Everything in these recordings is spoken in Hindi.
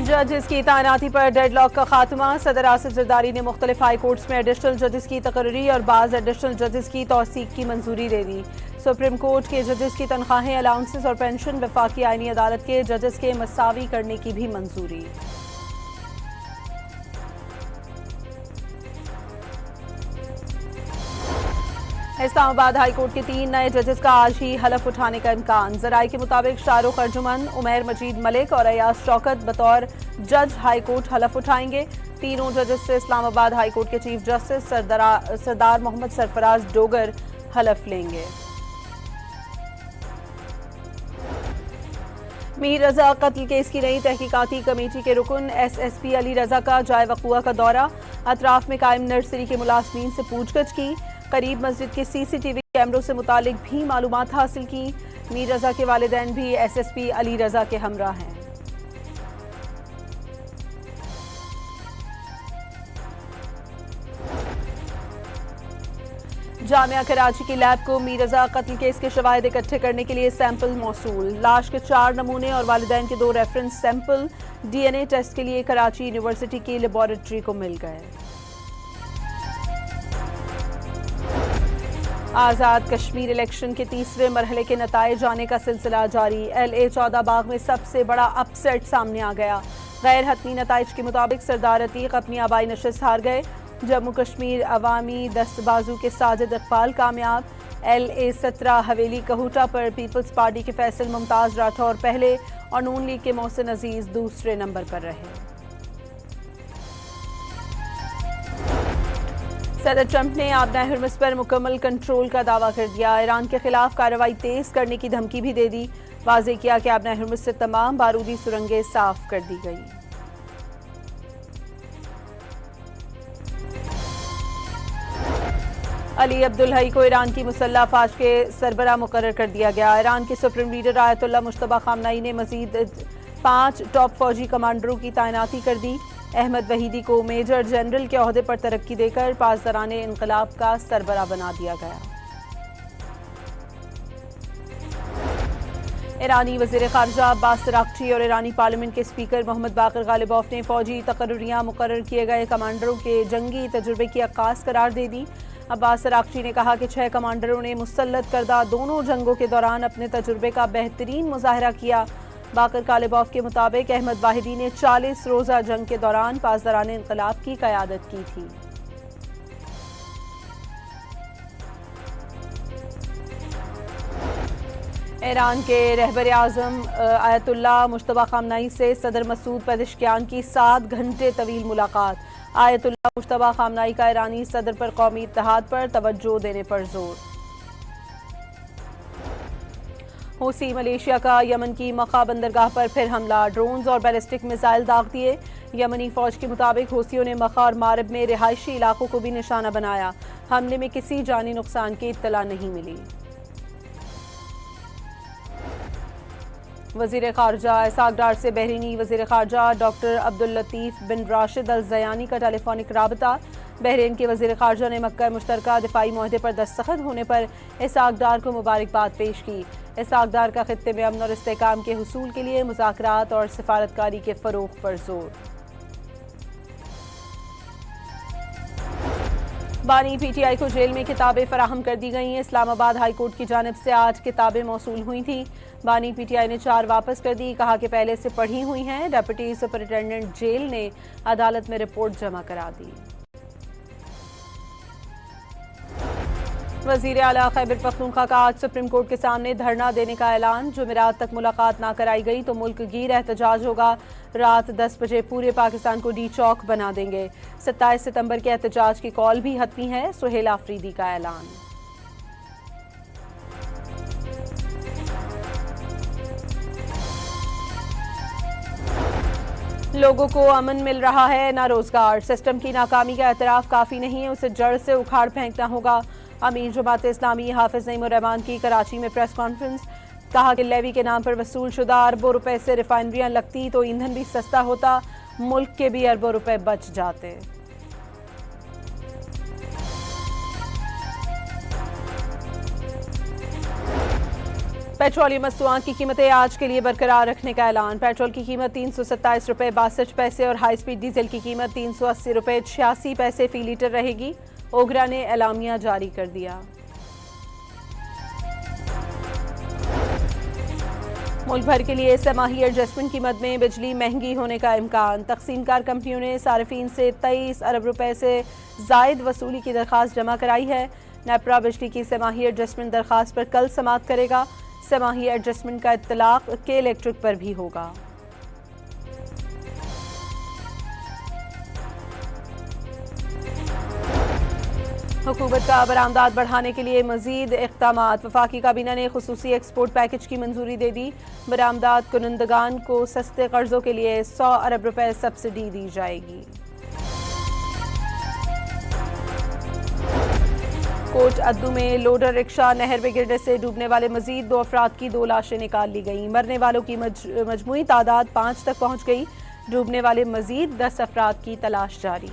जजेस की तैनाती पर डेडलॉक का खात्मा। सदर आसिफ जरदारी ने मुख्तलिफ हाई कोर्ट्स में एडिशनल जजेस की तकर्री और बाज़ एडिशनल जजेस की तौसीक की मंजूरी दे दी। सुप्रीम कोर्ट के जजेस की तनख्वाहें, अलाउंसेस और पेंशन वफाकी आईनी अदालत के जजेस के मसावी करने की भी मंजूरी। इस्लामाबाद हाई कोर्ट के 3 नए जजेस का आज ही हलफ उठाने का इम्कान। जराये के मुताबिक शाहरुख अर्जुमन, उमैर मजीद मलिक और अयाज शौकत बतौर जज हाई कोर्ट हलफ उठाएंगे। तीनों जजेस से इस्लामाबाद हाई कोर्ट के चीफ जस्टिस सरदार मोहम्मद सरफराज डोगर हलफ लेंगे। मीर रजा कत्ल केस की नई तहकीकाती कमेटी के रुकन SSP अली रजा का जाए वक़ुआ का दौरा। अतराफ में कायम नर्सरी के मुलाजमीन से पूछगछ की। करीब मस्जिद के CCTV कैमरों से मुतालिक भी मालूमात हासिल की। मीर रजा के वालिदैन भी SSP अली रजा के हमरा हैं। जामिया कराची की लैब को मीर रजा कत्ल केस के शवाहिद इकट्ठे करने के लिए सैंपल मौसूल। लाश के 4 नमूने और वालिदैन के 2 रेफरेंस सैंपल DNA टेस्ट के लिए कराची यूनिवर्सिटी की लेबोरेटरी को मिल गए। आज़ाद कश्मीर इलेक्शन के तीसरे मरहले के नताइज आने का सिलसिला जारी। LA 14 बाग में सबसे बड़ा अपसेट सामने आ गया। गैर हतमी नताइज के मुताबिक सरदार अतीक अपनी आबाई नशिस्त हार गए। जम्मू कश्मीर अवामी दस्तबाजू के साजिद इकबाल कामयाब। LA 17 हवेली कहूटा पर पीपल्स पार्टी के फैसल मुमताज राठौर पहले और नून लीग के मोहसिन अजीज दूसरे नंबर पर रहे। सदर ट्रंप ने आबना हर्मस पर मुकम्मल कंट्रोल का दावा कर दिया। ईरान के खिलाफ कार्रवाई तेज करने की धमकी भी दे दी। वाज़ेह किया कि आबना हर्मस से तमाम बारूदी सुरंगें साफ कर दी गई। अली अब्दुल हई को ईरान की मुसल्लह अफवाज के सरबराह मुकर्रर कर दिया गया। ईरान के सुप्रीम लीडर आयतुल्लाह मुश्तबा खामनई ने मजीद 5 टॉप फौजी कमांडरों की तैनाती कर दी। अहमद वहीदी को मेजर जनरल के ओहदे पर तरक्की देकर पासदाराने इनकलाब का सरबराह बना दिया गया। ईरानी वज़ीर ख़ारजा अब्बास अराग़ची और ईरानी पार्लियामेंट के स्पीकर मोहम्मद बाक़िर ग़ालिबोफ ने फौजी तक़र्रुरियाँ मुकर्रर किए गए कमांडरों के जंगी तजुर्बे की अक्कास करार दे दी। अब्बास अराग़ची ने कहा कि 6 कमांडरों ने मुसल्लत करदा दोनों जंगों के दौरान अपने तजुर्बे का बेहतरीन मुज़ाहरा किया। बाक़िर ग़ालिबोफ के मुताबिक अहमद वाहिदी ने 40 रोज़ा जंग के दौरान पासदाराने इनक़लाब की क़यादत की थी। ईरान के रहबर आज़म आयतुल्लाह मुश्तबा खामनई से सदर मसूद पेज़ेश्कियान की 7 घंटे तवील मुलाकात। आयतुल्लाह मुश्तबा खामनई का ईरानी सदर पर कौमी इत्तेहाद पर तवज्जो देने पर जोर। हूसी मलेशिया का यमन की मक्का बंदरगाह पर फिर हमला। ड्रोन्स और बैलिस्टिक मिसाइल दाग दिए। यमनी फौज के मुताबिक हूसियों ने मक्का और मारब में रिहायशी इलाकों को भी निशाना बनाया। हमले में किसी जानी नुकसान की इत्तला नहीं मिली। वज़ीर ख़ारजा इसहाक़ डार से बहरीनी वज़ीर ख़ारजा डॉक्टर अब्दुल लतीफ़ बिन राशिद अल ज़यानी का टेलीफोनिक राबता। बहरीन के वज़ीर ख़ारजा ने मक्का मुश्तरका दिफ़ाई मुआहदे पर दस्तखत होने पर इसहाक़ डार को मुबारकबाद पेश की। इसहाक़ डार का खित्ते में अमन और इस्तेहकाम के हुसूल के लिए मुज़ाकरात और सिफारतकारी के फ़रोग़ पर जोर। बानी PTI को जेल में किताबें फराहम कर दी गई हैं। इस्लामाबाद हाई कोर्ट की जानिब से आज किताबें मौसूल हुई थी। बानी PTI ने 4 वापस कर दी। कहा कि पहले से पढ़ी हुई हैं। डिप्टी सुपरिटेंडेंट जेल ने अदालत में रिपोर्ट जमा करा दी। वज़ीर आला खैबर पख्तूनख्वा का आज सुप्रीम कोर्ट के सामने धरना देने का ऐलान। जुमेरात तक मुलाकात ना कराई गई तो मुल्क गिर एहतजाज होगा। रात 10 बजे पूरे पाकिस्तान को डी चौक बना देंगे। 27 सितंबर के एहतजाज की कॉल भी हतमी है। सुहेल आफरीदी का ऐलान। लोगों को अमन मिल रहा है ना रोजगार। सिस्टम की नाकामी का एतराफ़ काफ़ी नहीं है, उसे जड़ से उखाड़ फेंकना होगा। अमीर जमात इस्लामी हाफिज नईमुर रहमान की कराची में प्रेस कॉन्फ्रेंस। कहा कि लेवी के नाम पर वसूल शुदा अरबों रुपए से रिफाइनरियां लगती तो ईंधन भी सस्ता होता, मुल्क के भी अरबों रुपए बच जाते। पेट्रोलियम मसनूआत की कीमतें आज के लिए बरकरार रखने का ऐलान। पेट्रोल की कीमत 327 रुपये 62 पैसे और हाई स्पीड डीजल की कीमत 380 रुपये 86 पैसे फी लीटर रहेगी। ओगरा ने एलामिया जारी कर दिया। मुल्क भर के लिए समाही एडजस्टमेंट की मद में बिजली महंगी होने का इम्कान। तकसीमकार कंपनियों ने सार्फिन से 23 अरब रुपए से जायद वसूली की दरख्वास्त जमा कराई है। नेपरा बिजली की समाही एडजस्टमेंट दरख्वास्त पर कल समाअत करेगा। समाही एडजस्टमेंट का इत्तलाक के इलेक्ट्रिक पर भी होगा। हुकूमत का बरामदात बढ़ाने के लिए मजीद इक़दामात। वफाकी काबीना ने खुसूसी एक्सपोर्ट पैकेज की मंजूरी दे दी। बरामदात कुनंदगान को सस्ते कर्जों के लिए 100 अरब रुपए सब्सिडी दी जाएगी। कोट अद्दू में लोडर रिक्शा नहर में गिरने से डूबने वाले मजीद 2 अफराद की 2 लाशें निकाल ली गईं। मरने वालों की मजमूई तादाद 5 तक पहुंच गई। डूबने वाले मजीद 10 अफराद की तलाश जारी।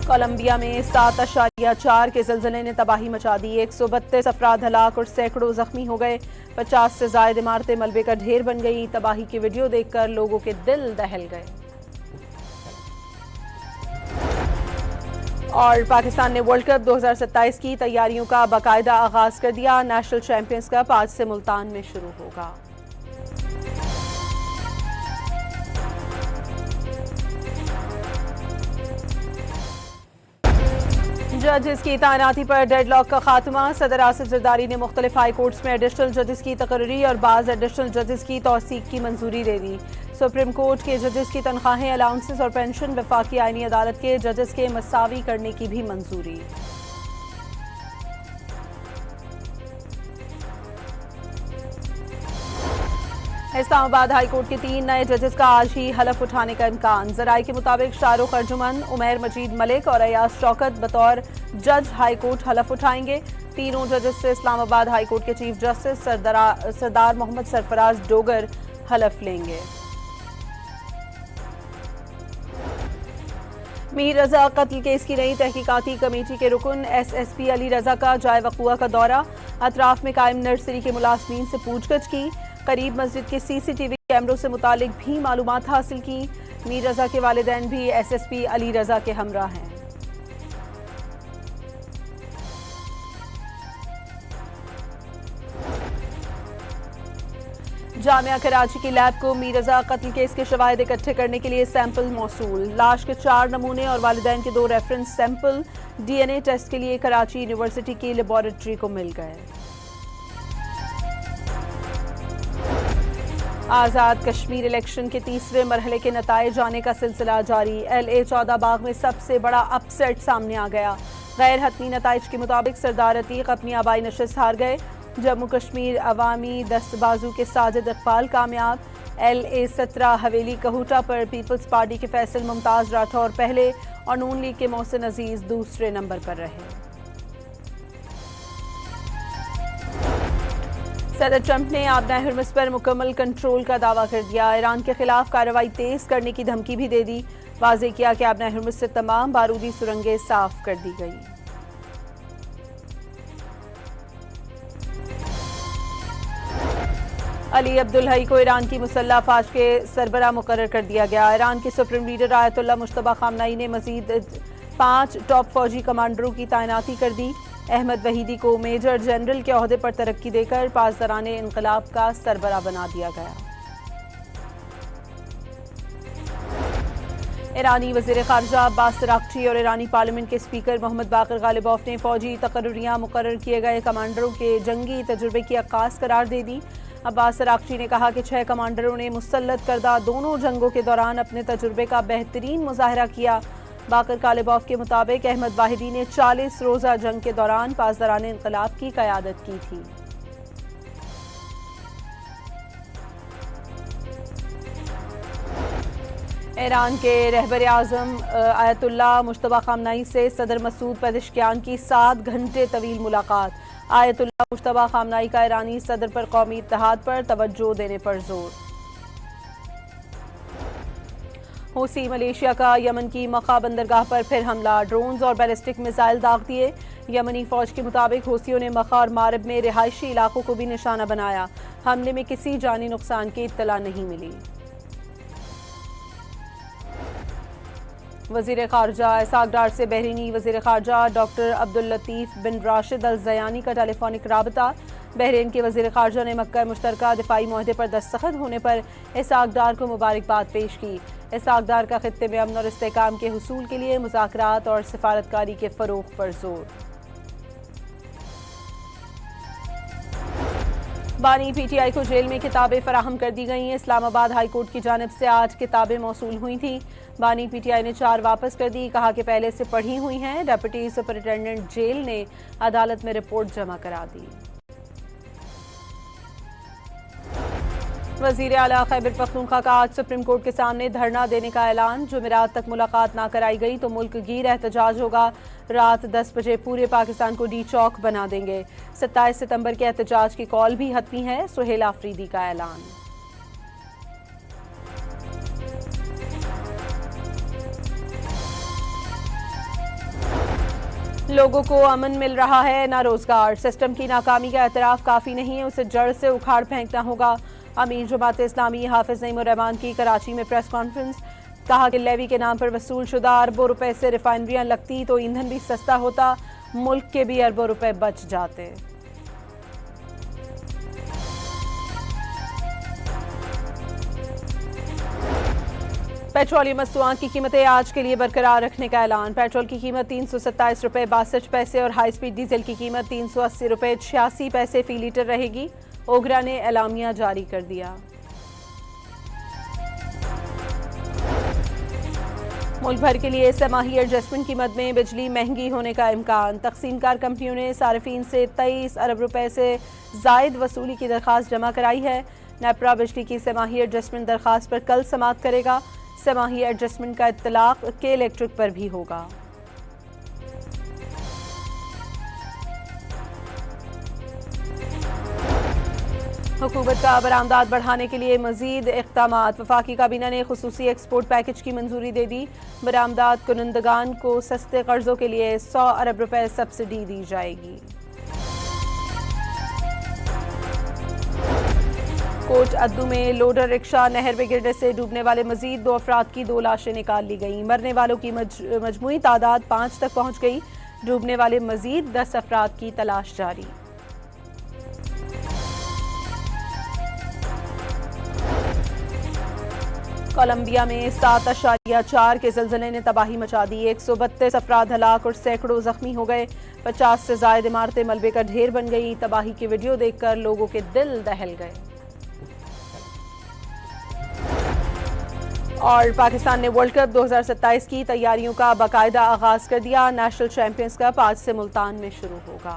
कोलंबिया में 7.4 के ज़लज़ले ने तबाही मचा दी। 132 अफराद हलाक और सैकड़ों जख्मी हो गए। 50 से ज़ायद इमारतें मलबे का ढेर बन गई। तबाही की वीडियो देखकर लोगों के दिल दहल गए। और पाकिस्तान ने वर्ल्ड कप 2027 की तैयारियों का बाकायदा आगाज कर दिया। नेशनल चैंपियंस कप आज से मुल्तान में शुरू होगा। जजेस की तैनाती पर डेडलॉक का खात्मा। सदर आसिफ जरदारी ने मुख्तलिफ हाई कोर्ट्स में एडिशनल जजेस की तकर्री और बाज़ एडिशनल जजेस की तौसीक की मंजूरी दे दी। सुप्रीम कोर्ट के जजेस की तनख्वाहें, अलाउंसेस और पेंशन वफाकी आईनी अदालत के जजेस के मसावी करने की भी मंजूरी। इस्लामाबाद हाई कोर्ट के 3 नए जजेस का आज ही हलफ उठाने का इम्कान। जराये के मुताबिक शाहरुख अर्जुमन, उमैर मजीद मलिक और अयाज शौकत बतौर जज हाई कोर्ट हलफ उठाएंगे। तीनों जजेस से इस्लामाबाद हाई कोर्ट के चीफ जस्टिस सरदार मोहम्मद सरफराज डोगर हलफ लेंगे। मीर रजा कत्ल केस की नई तहकीकाती कमेटी के रुकन SSP अली रजा का जाए वक़ुआ का दौरा। अतराफ में कायम नर्सरी के मुलाजमीन से पूछगछ की। करीब मस्जिद के CCTV कैमरों से मुतालिक भी मालूमात हासिल की। मीर रजा के वालिदैन भी SSP अली रजा के हमरा हैं। जामिया कराची की लैब को मीर रजा कत्ल केस के शवाहिद इकट्ठे करने के लिए सैंपल मौसूल। लाश के 4 नमूने और वालिदैन के 2 रेफरेंस सैंपल DNA टेस्ट के लिए कराची यूनिवर्सिटी की लेबोरेटरी को मिल गए। आज़ाद कश्मीर इलेक्शन के तीसरे मरहले के नताइज आने का सिलसिला जारी। LA 14 बाग में सबसे बड़ा अपसेट सामने आ गया। गैर हतमी नताइज के मुताबिक सरदार अतीक अपनी आबाई नशिस्त हार गए। जम्मू कश्मीर अवामी दस्तबाजू के साजिद इकबाल कामयाब। LA 17 हवेली कहूटा पर पीपल्स पार्टी के फैसल मुमताज राठौर पहले और नून लीग के मोहसिन अजीज दूसरे नंबर पर रहे। सदर ट्रंप ने आबना हर्मुज़ पर मुकम्मल कंट्रोल का दावा कर दिया। ईरान के खिलाफ कार्रवाई तेज करने की धमकी भी दे दी। वाज़ेह किया कि आबना हर्मुज़ से तमाम बारूदी सुरंगें साफ कर दी गई। अली अब्दुल हई को ईरान की मुसल्लह अफवाज के सरबराह मुकर्रर कर दिया गया। ईरान के सुप्रीम लीडर आयतुल्लाह मुश्तबा खामनई ने मजीद 5 टॉप फौजी कमांडरों की तैनाती कर दी। अहमद वहीदी को मेजर जनरल के ओहदे पर तरक्की देकर पासदाराने इनकलाब का सरबराह बना दिया गया। ईरानी वज़ीर ख़ारिजा अब्बास अराग़ची और ईरानी पार्लियामेंट के स्पीकर मोहम्मद बाक़िर ग़ालिबोफ ने फौजी तकर्रियाँ मुकर्रर किए गए कमांडरों के जंगी तजुर्बे की अक्कास करार दे दी। अब्बास अराग़ची ने कहा कि 6 कमांडरों ने मुसल्लत करदा दोनों जंगों के दौरान अपने तजुर्बे का बेहतरीन मुज़ाहरा किया। बाक़िर ग़ालिबोफ के मुताबिक अहमद वाहिदी ने 40 रोज़ा जंग के दौरान पासदाराने इनक़लाब की क़यादत की थी। ईरान के रहबर आज़म आयतुल्लाह मुश्तबा खामनई से सदर मसूद पेज़ेश्कियान की 7 घंटे तवील मुलाकात। आयतुल्लाह मुश्तबा खामनई का ईरानी सदर पर कौमी इत्तेहाद पर तवज्जो देने पर जोर। हूसी मलेशिया का यमन की मक्का बंदरगाह पर फिर हमला, ड्रोन्स और बैलिस्टिक मिसाइल दाग दिए। यमनी फौज के मुताबिक हूसियों ने मक्का और मारब में रिहायशी इलाकों को भी निशाना बनाया। हमले में किसी जानी नुकसान की इत्तला नहीं मिली। वज़ीर ख़ारजा इसाक डार से बहरीनी वज़ीर ख़ारजा डॉक्टर अब्दुल लतीफ़ बिन राशिद अल ज़यानी का टेलीफोनिक राबता। बहरीन के वज़ीर ख़ारजा ने मक्का मुश्तरका दिफाई मुआहदे पर दस्तखत होने पर इसाक डार को मुबारकबाद पेश की। इसाक डार का खित्ते में अमन और इस्तेहकाम के हुसूल के लिए मुज़ाकरात और सिफारतकारी के फ़रोग़ पर जोर। बानी PTI को जेल में किताबें फराहम कर दी गई। इस्लामाबाद हाई कोर्ट की जानिब से आज किताबें मौसूल हुई थी। बानी PTI ने 4 वापस कर दी, कहा कि पहले से पढ़ी हुई हैं। डिप्टी सुपरिटेंडेंट जेल ने अदालत में रिपोर्ट जमा करा दी। वज़ीर आला खैबर पख्तूनख्वा का आज सुप्रीम कोर्ट के सामने धरना देने का ऐलान। जुमेरात तक मुलाकात ना कराई गई तो मुल्क गिर एहतजाज होगा। रात 10 बजे पूरे पाकिस्तान को डी चौक बना देंगे। 27 सितंबर के एहतजाज की कॉल भी हतमी है। सुहेल आफरीदी का ऐलान। लोगों को अमन मिल रहा है ना रोजगार। सिस्टम की नाकामी का एतराफ काफ़ी नहीं है, उसे जड़ से उखाड़ फेंकना होगा। अमीर जमात इस्लामी हाफिज नईम उर रहमान की कराची में प्रेस कॉन्फ्रेंस। कहा कि लेवी के नाम पर वसूल शुदा अरबों रुपए से रिफाइनरियां लगती तो ईंधन भी सस्ता होता, मुल्क के भी अरबों रुपए बच जाते। पेट्रोलियम मस्तूआत की कीमतें आज के लिए बरकरार रखने का ऐलान। पेट्रोल की कीमत 327 रुपए 62 पैसे और हाई स्पीड डीजल की कीमत 380 रुपए 86 पैसे फी लीटर रहेगी। ओगरा ने एलामिया जारी कर दिया। मुल्क भर के लिए समाही एडजस्टमेंट की मद में बिजली महंगी होने का इम्कान। तकसीमकार कंपनियों ने सार्फिन से 23 अरब रुपए से जायद वसूली की दरख्वास्त जमा कराई है। नेपरा बिजली की समाही एडजस्टमेंट दरख्वास्त पर कल समाअत करेगा। समाही एडजस्टमेंट का इत्तलाक के इलेक्ट्रिक पर भी होगा। हुकूमत का बरामदात बढ़ाने के लिए मजीद इक़दामात। वफाकी काबीना ने खुसूसी एक्सपोर्ट पैकेज की मंजूरी दे दी। बरामदात कुनंदगान को सस्ते कर्जों के लिए 100 अरब रुपए सब्सिडी दी जाएगी। कोट अद्दू में लोडर रिक्शा नहर में गिरने से डूबने वाले मजीद 2 अफराद की 2 लाशें निकाल ली गईं। मरने वालों की मजमूई तादाद 5 तक पहुंच गई। डूबने वाले मजीद 10 अफराद की तलाश जारी। कोलंबिया में 7.4 के ज़लज़ले ने तबाही मचा दी। 132 अफराद हलाक और सैकड़ों जख्मी हो गए। 50 से ज़ायद इमारतें मलबे का ढेर बन गई। तबाही की वीडियो देखकर लोगों के दिल दहल गए। और पाकिस्तान ने वर्ल्ड कप 2027 की तैयारियों का बाकायदा आगाज कर दिया। नेशनल चैंपियंस कप आज से मुल्तान में शुरू होगा।